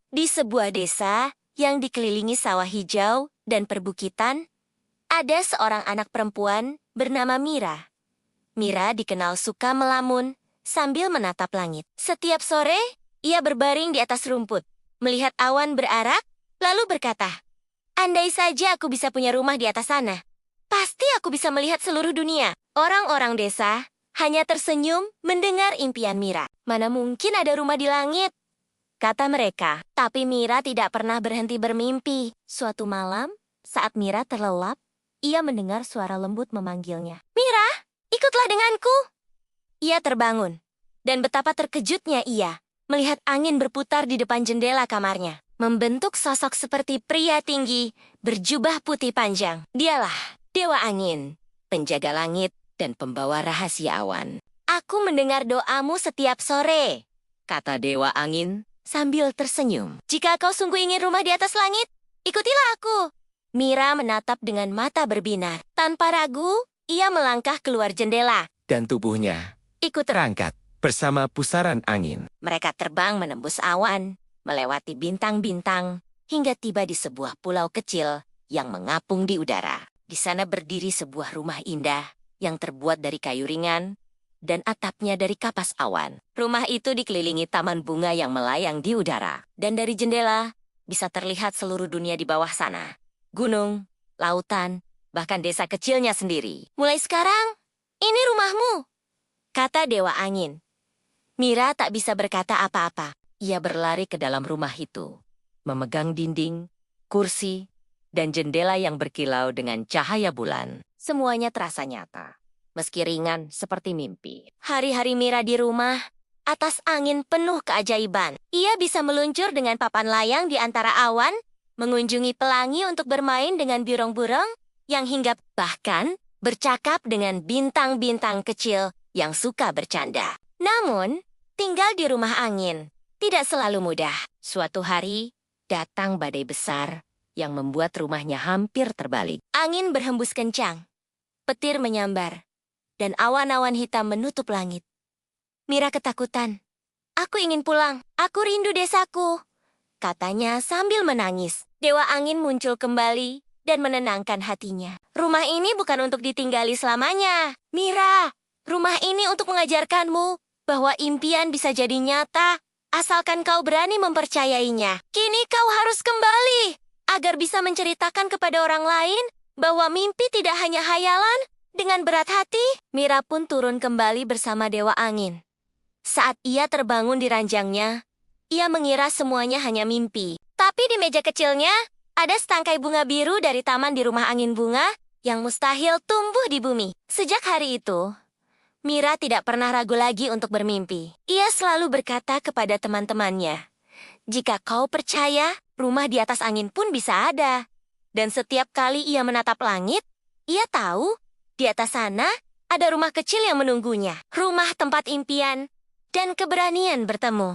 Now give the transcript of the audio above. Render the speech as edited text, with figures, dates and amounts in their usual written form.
Di sebuah desa yang dikelilingi sawah hijau dan perbukitan, ada seorang anak perempuan bernama Mira. Mira dikenal suka melamun sambil menatap langit. Setiap sore, ia berbaring di atas rumput, melihat awan berarak, lalu berkata, "Andai saja aku bisa punya rumah di atas sana, pasti aku bisa melihat seluruh dunia." Orang-orang desa hanya tersenyum mendengar impian Mira. "Mana mungkin ada rumah di langit?" kata mereka. Tapi Mira tidak pernah berhenti bermimpi. Suatu malam, saat Mira terlelap, ia mendengar suara lembut memanggilnya. "Mira, ikutlah denganku." Ia terbangun, dan betapa terkejutnya ia melihat angin berputar di depan jendela kamarnya, membentuk sosok seperti pria tinggi, berjubah putih panjang. Dialah Dewa Angin, penjaga langit dan pembawa rahasia awan. "Aku mendengar doamu setiap sore," kata Dewa Angin sambil tersenyum. "Jika kau sungguh ingin rumah di atas langit, ikutilah aku." Mira menatap dengan mata berbinar. Tanpa ragu, ia melangkah keluar jendela. Dan tubuhnya ikut terangkat bersama pusaran angin. Mereka terbang menembus awan, melewati bintang-bintang, hingga tiba di sebuah pulau kecil yang mengapung di udara. Di sana berdiri sebuah rumah indah yang terbuat dari kayu ringan dan atapnya dari kapas awan. Rumah itu dikelilingi taman bunga yang melayang di udara. Dan dari jendela bisa terlihat seluruh dunia di bawah sana. Gunung, lautan, bahkan desa kecilnya sendiri. "Mulai sekarang, ini rumahmu," kata Dewa Angin. Mira tak bisa berkata apa-apa. Ia berlari ke dalam rumah itu, memegang dinding, kursi, dan jendela yang berkilau dengan cahaya bulan. Semuanya terasa nyata, meski ringan seperti mimpi. Hari-hari Mira di rumah, atas angin penuh keajaiban. Ia bisa meluncur dengan papan layang di antara awan, mengunjungi pelangi untuk bermain dengan burung-burung yang hinggap, bahkan bercakap dengan bintang-bintang kecil yang suka bercanda. Namun, tinggal di rumah angin tidak selalu mudah. Suatu hari, datang badai besar yang membuat rumahnya hampir terbalik. Angin berhembus kencang, petir menyambar, dan awan-awan hitam menutup langit. Mira ketakutan. "Aku ingin pulang, aku rindu desaku," katanya sambil menangis. Dewa Angin muncul kembali dan menenangkan hatinya. "Rumah ini bukan untuk ditinggali selamanya, Mira. Rumah ini untuk mengajarkanmu bahwa impian bisa jadi nyata, asalkan kau berani mempercayainya. Kini kau harus kembali, agar bisa menceritakan kepada orang lain bahwa mimpi tidak hanya hayalan." Dengan berat hati, Mira pun turun kembali bersama Dewa Angin. Saat ia terbangun di ranjangnya, ia mengira semuanya hanya mimpi. Tapi di meja kecilnya, ada setangkai bunga biru dari taman di rumah angin bunga yang mustahil tumbuh di bumi. Sejak hari itu, Mira tidak pernah ragu lagi untuk bermimpi. Ia selalu berkata kepada teman-temannya, "Jika kau percaya, rumah di atas angin pun bisa ada." Dan setiap kali ia menatap langit, ia tahu di atas sana ada rumah kecil yang menunggunya. Rumah tempat impian dan keberanian bertemu.